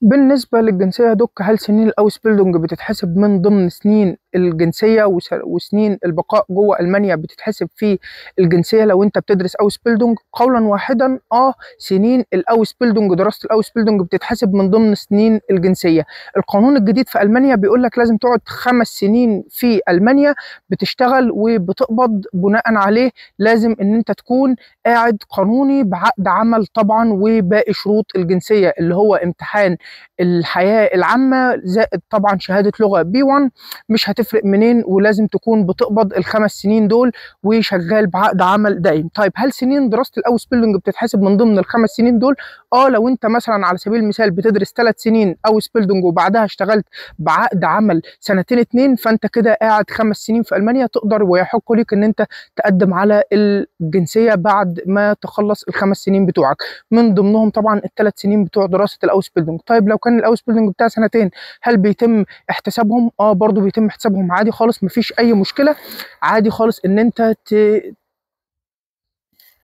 بالنسبة للجنسية يا دوك، هل سنين الأوسبيلدونج بتتحسب من ضمن سنين الجنسية وسنين البقاء جوه ألمانيا بتتحسب في الجنسية لو أنت بتدرس أوسبيلدونج؟ قولا واحدا سنين الأوسبيلدونج، دراسة الأوسبيلدونج بتتحسب من ضمن سنين الجنسية. القانون الجديد في ألمانيا بيقول لك لازم تقعد 5 سنين في ألمانيا بتشتغل وبتقبض، بناء عليه لازم إن أنت تكون قاعد قانوني بعقد عمل طبعا، وباقي شروط الجنسية اللي هو امتحان الحياة العامة زائد طبعا شهادة لغة B1 مش هتفرق منين، ولازم تكون بتقبض ال5 سنين دول وشغال بعقد عمل دائم. طيب هل سنين دراسة الأوسبيلدونج بتتحسب من ضمن ال5 سنين دول؟ لو انت مثلا على سبيل المثال بتدرس 3 سنين أوسبيلدونج وبعدها اشتغلت بعقد عمل سنتين 2، فانت كده قاعد 5 سنين في ألمانيا، تقدر ويحق لك ان انت تقدم على الجنسية بعد ما تخلص ال5 سنين بتوعك، من ضمنهم طبعا ال3 سنين بتوع دراسة الأوسبيلدونج. طيب لو كان الأوسبيلدونج بتاع سنتين، هل بيتم احتسابهم؟ برضو بيتم حسابهم عادي خالص، مفيش اي مشكله، عادي خالص ان انت